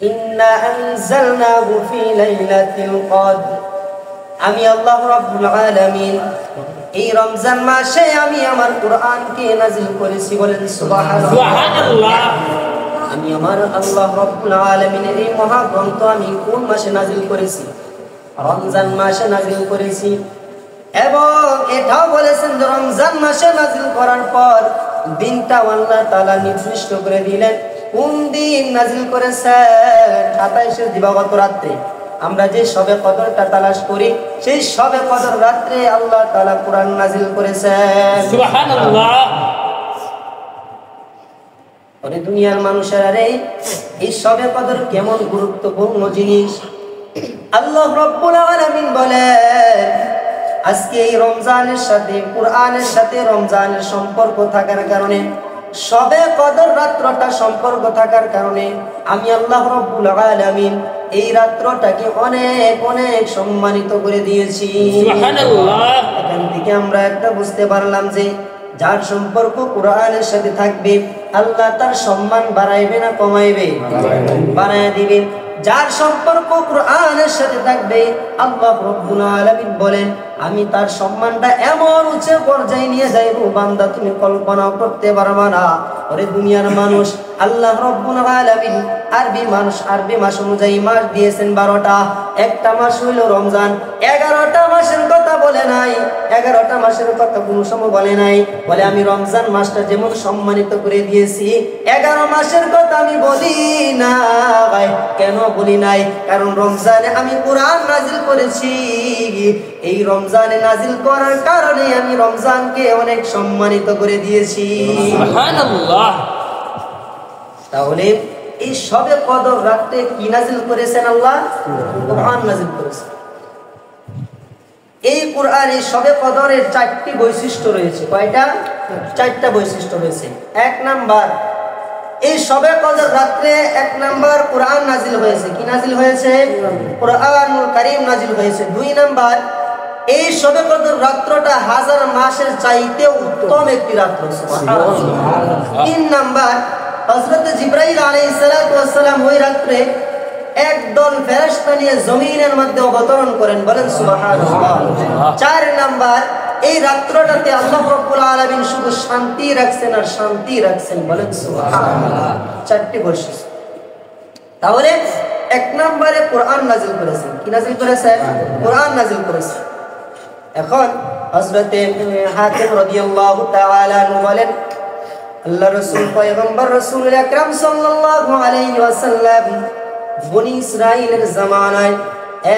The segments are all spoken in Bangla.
ইন্না আনজালনাহু ফি লাইলাতিল কদর। আমি আল্লাহ রাব্বুল আলামিন এই রমজান মাসে আমি আমার কোরআনকে নাযিল করেছি, বলেন সুবহানাল্লাহ। আমি আমার আল্লাহ রাব্বুল আলামিনের এই মহাগ্রন্থ আমি কোন মাসে নাযিল করেছি? রমজান মাসে নাযিল করেছি। এবং এটাও বলেছেন যে রমজান মাসে নাযিল করার পর দিনটা আল্লাহ তাআলা নির্দিষ্ট করে দিলেন। কোন দিন নাযিল করেছেন? 27 দিবাগত রাত্রে। আমরা যে শবে কদরটা তালাশ করি, সেই শবে কদর রাত্রে আল্লাহ তাআলা কোরআন নাযিল করেছেন। সুবহানাল্লাহ। ওরে দুনিয়ার মানুষেরা রে, এই শবে কদর কেমন গুরুত্বপূর্ণ জিনিস। আল্লাহ রাব্বুল আলামিন বলেন, আজকে এই রমজানের সাথে কোরআনের সাথে রমজানের সম্পর্ক থাকার কারণে, শবে কদর রাত্রটা সম্পর্ক থাকার কারণে আমি আল্লাহ রাব্বুল আলামিন এই রাত্রটাকে অনেক অনেক সম্মানিত করে দিয়েছি। সুবহানাল্লাহ। এখান থেকে আমরা একটা বুঝতে পারলাম যে যার সম্পর্ক কোরআনের সাথে থাকবে আল্লাহ তার সম্মান বাড়াইবে না কমাইবে? বাড়ায় দিবে। যার সম্পর্ক কোরআনের সাথে থাকবে আল্লাহ রাব্বুল আলামিন বলেন, আমি তার সম্মানটা এমন উচ্চ পর্যায়ে নিয়ে যাইব বান্দা তুমি কল্পনা করতে পারবে না। ওরে দুনিয়ার মানুষ, আল্লাহ রাব্বুল আলামিন আরবি মাস অনুযায়ী মাস দিয়েছেন 12টা। একটা মাস হইল রমজান। 11টা মাসের কথা বলে নাই, 11টা মাসের কথা কোনো সময় বলে নাই। বলে আমি রমজান মাসটা যেমন সম্মানিত করে দিয়েছি, 11 মাসের কথা আমি বলি না। কেন বলি নাই? কারণ রমজানে আমি কোরআন নাযিল করেছি। এই রমজানে নাযিল করার কারণে আমি রমজানকে অনেক সম্মানিত করে দিয়েছি। সুবহানাল্লাহ। তাহলে এই শবে কদর রাতে কি নাযিল করেছেন? আল্লাহ কোরআন নাযিল করেছেন। এই কোরআন এই শবে কদরের 4টি বৈশিষ্ট্য রয়েছে। কয়টা? 4টা বৈশিষ্ট্য রয়েছে। 1 নাম্বার, এই শবে কদর রাতে 1 নাম্বার কোরআন নাযিল হয়েছে। কি নাযিল হয়েছে? কোরআনুল কারীম নাযিল হয়েছে। 2 নাম্বার, এই শবে কদর রাত্রটা 1000 মাসের চাইতে উত্তম একটি রাত্র। সুবহানাল্লাহ। 3 নাম্বার, হযরত জিবরাইল আলাইহিস সালাতু ওয়াস সালাম ওই রাতে একদল ফেরেশতা নিয়ে জমিনের মধ্যে অবতরণ করেন, বলেন সুবহানাল্লাহ। 4 নাম্বার, এই রাত্রটাতে আল্লাহ রাব্বুল আলামিন শুধু শান্তি রাখছেন আর শান্তি রাখছেন, বলেন সুবহানাল্লাহ। 4টি বৈশিষ্ট্য। তাহলে 1 নম্বরে কোরআন নাযিল করেছেন। কি নাযিল করেছেন? কোরআন নাযিল করেছেন। এখন হযরত হাতিম রাদিয়াল্লাহু তাআলা আনহু বলেন, আল্লাহ রাসূল পয়গম্বর রাসূল আকরাম সাল্লাল্লাহু আলাইহি ওয়াসাল্লাম বনি ইসরাইলের জামানায়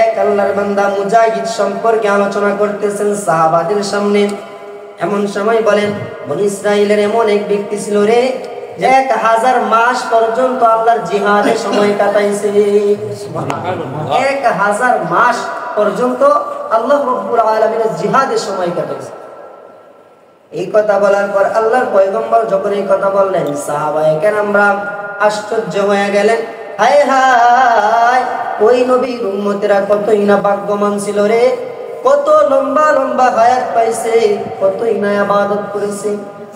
এক আল্লাহর বান্দা মুজাহিদ সম্পর্কে আলোচনা করতেছেন সাহাবাদের সামনে। এমন সময় বলেন, বনি ইসরাইলের এমন এক ব্যক্তি ছিল রে, 1000 মাস পর্যন্ত আল্লাহর জিহাদে সময় কাটাইছে। 1000 মাস পর্যন্ত আল্লাহ রাব্বুল আলামিনের জিহাদে সময় কাটাইছে। এই কথা বলার পর আল্লাহর পয়গম্বর যখন এই কথা বললেন, সাহাবায়ে কেরামরা আশ্চর্য হয়ে গেলেন। হায় হায়, ওই নবীর উম্মতেরা কতই না ভাগ্যবান ছিল রে, কত লম্বা লম্বা হায়াত পাইছে, কতই না ইবাদত করেছে।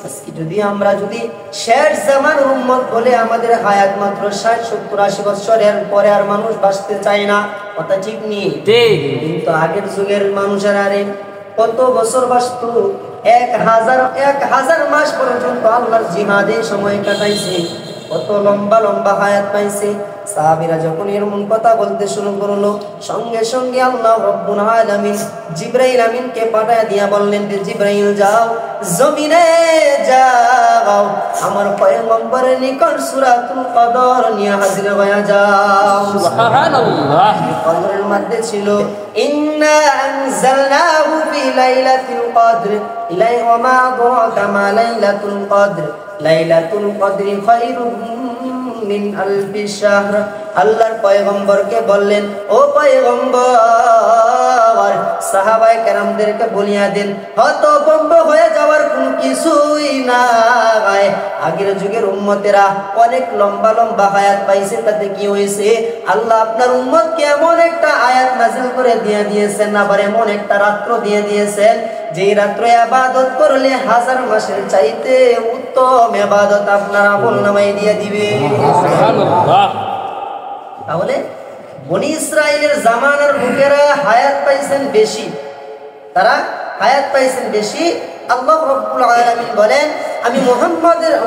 আজকে আমরা যদি শেষ জামানার উম্মত বলে আমাদের হায়াত মাত্র 60, 70, 80 বছরের পরে আর মানুষ বাঁচতে চায় না, কথা ঠিক নেই? কিন্তু আগের যুগের মানুষেরা রে কত বছর বাঁচত? 1000 মাস পর্যন্ত আল্লাহর জিহাদে সময় কাটাইছে, কত লম্বা লম্বা হায়াত পাইছে। সাহাবীরা যখন এরকম কথা বলতে শুরু করলো, সঙ্গে সঙ্গে আল্লাহ রাব্বুল আলামিন জিবরাইল আমিনকে পাঠায় দিয়া বললেন যে জিবরাইল যাও, জমিনে যাও, আমার পয়গম্বরের নিকট সূরাতুল কদর নিয়ে হাজির হয়ে যাও। সুবহানাল্লাহ। কদরের মধ্যে ছিল ইন্না আনজালনাহু ফি লাইলাতিল কদর, ওয়া মা আদরাকা মা লাইলাতুল কদর, লাইলাতুল কদরি খায়রুম মিন আলফি শাহর। আল্লাহর পয়গম্বরকে বললেন, ও পয়গম্বর, সাহাবায়ে কেরামদেরকে বলিয়া দেন, হতভম্ব হয়ে যাওয়ার কোনো কিছুই নাই। আগের যুগের উম্মতেরা অনেক লম্বা লম্বা হায়াত পাইছে, তাতে কি হয়েছে? আল্লাহ আপনার উম্মতকে এমন একটা আয়াত নাযিল করে দিয়ে দিয়েছেন, আবার এমন একটা রাত্র দিয়ে দিয়েছেন যে রাত্রে ইবাদত করলে 1000 মাসের চাইতে উত্তম ইবাদত আপনার আমলনামায় দিয়ে দিবে। সুবহানাল্লাহ। তাহলে বনি ইসরাইলের জামানার লোকেরা হায়াত পাইছেন বেশি, তারা হায়াত পাইছেন বেশি। আল্লাহ রাব্বুল আলামিন বলেন, আমি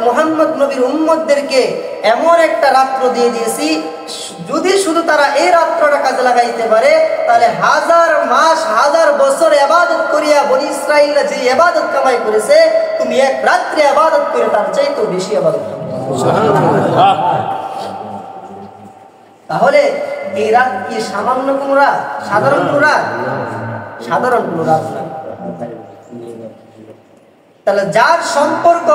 মুহাম্মদ নবীর উম্মতদেরকে এমন একটা রাত্র দিয়ে দিয়েছি, যদি শুধু তারা এই রাত্রটা কাজে লাগাইতে পারে তাহলে হাজার মাস হাজার বছর ইবাদত করিয়া বনি ইসরাইলরা যে ইবাদত কামাই করেছে, তুমি এক রাত্রে ইবাদত করে তার চাইতেও বেশি ইবাদত করবে। সুবহানাল্লাহ। তাহলে এই রাত কি সামান্য কোন রাত? সাধারণ কোন রাত? সাধারণ কোন রাত না। তাহলে যার সম্পর্ক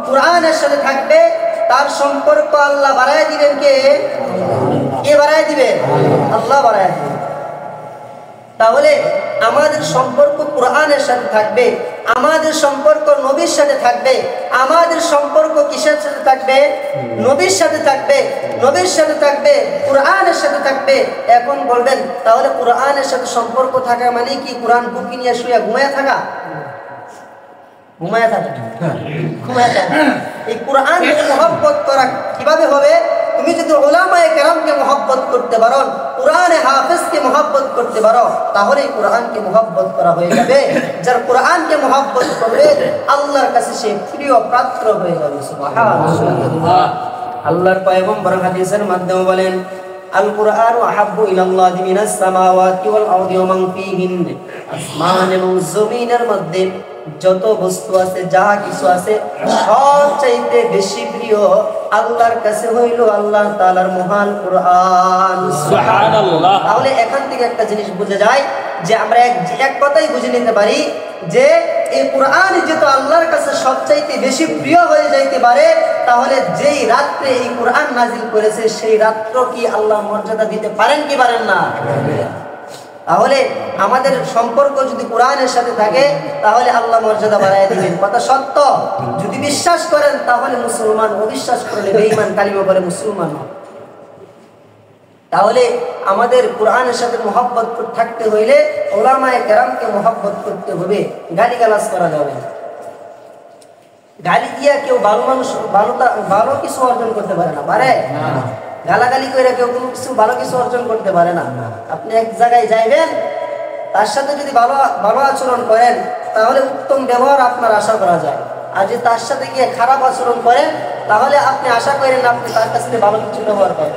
কোরআনের সাথে থাকবে তার সম্পর্ক আল্লাহ বাড়ায় দিবেন। কে বাড়ায় দিবে? আল্লাহ বাড়ায় দিবেন। তাহলে আমাদের সম্পর্ক কোরআনের সাথে থাকবে, আমাদের সম্পর্ক নবীর সাথে থাকবে। আমাদের সম্পর্ক কিসের সাথে থাকবে? নবীর সাথে থাকবে, নবীর সাথে থাকবে, কোরআনের সাথে থাকবে। এখন বলবেন তাহলে কোরআনের সাথে সম্পর্ক থাকা মানে কি কোরআন বুকে নিয়ে শুয়ে ঘুমায় থাকা? ঘুমায় থাকা, ঘুমায় থাকা। এই কোরআনকে মহব্বত করা কিভাবে হবে? তুমি যদি উলামায়ে কেরামকে মহব্বত করতে পারো, কোরআনে হাফেজকে মহব্বত করতে পারো, তাহলে কোরআনকে মহব্বত করা হয়ে যাবে। যার কোরআনকে মহব্বত করবে আল্লাহর কাছে সে প্রিয় পাত্র হয়ে যাবে। সুবহানাল্লাহ। আল্লাহর পয়গম্বর হাদিসের মাধ্যমে বলেন, আল কুরআনু আহাব্বু ইলাল্লাহি মিনাস সামাওয়াতি ওয়াল আরদি ওয়া মান ফীহিন। আসমান এবং জমিনের মধ্যে যত বস্তু আছে, যা কিছু আছে, সবচাইতে বেশি প্রিয় আল্লাহর কাছে হইল আল্লাহ তাআলার মহান কোরআন। সুবহানাল্লাহ। তাহলে এখান থেকে একটা জিনিস বুঝে যায় যে আমরা এক কথাই বুঝে নিতে পারি যে এই কোরআন যেহেতু আল্লাহর কাছে সবচাইতে বেশি প্রিয় হয়ে যাইতে পারে, তাহলে যেই রাত্রে এই কোরআন নাজিল করেছে সেই রাত্র কি আল্লাহ মর্যাদা দিতে পারেন কি পারেন না? তাহলে আমাদের সম্পর্ক যদি কোরআনের সাথে থাকে তাহলে আল্লাহ মর্যাদা বাড়ায় দিবেন। কথা সত্য। যদি বিশ্বাস করেন তাহলে মুসলমান, অবিশ্বাস করলে বেঈমান, কালিমা পড়ে মুসলমান। তাহলে আমাদের কোরআনের সাথে মহব্বত থাকতে হইলে উলামায়ে কেরামকে মহব্বত করতে হবে। গালিগালাজ করা যাবে না। গালি দিয়া কেউ ভালো মানুষ ভালো কিছু অর্জন করতে পারে না, পারে? গালাগালি করে কেউ কোনো কিছু ভালো কিছু অর্জন করতে পারে না। আপনি এক জায়গায় যাইবেন, তার সাথে যদি ভালো আচরণ করেন তাহলে উত্তম ব্যবহার আপনার আশা করা যায়। আর যদি তার সাথে গিয়ে খারাপ আচরণ করেন তাহলে আপনি আশা করেন আপনি তার কাছ থেকে ভালো কিছু ব্যবহার করেন।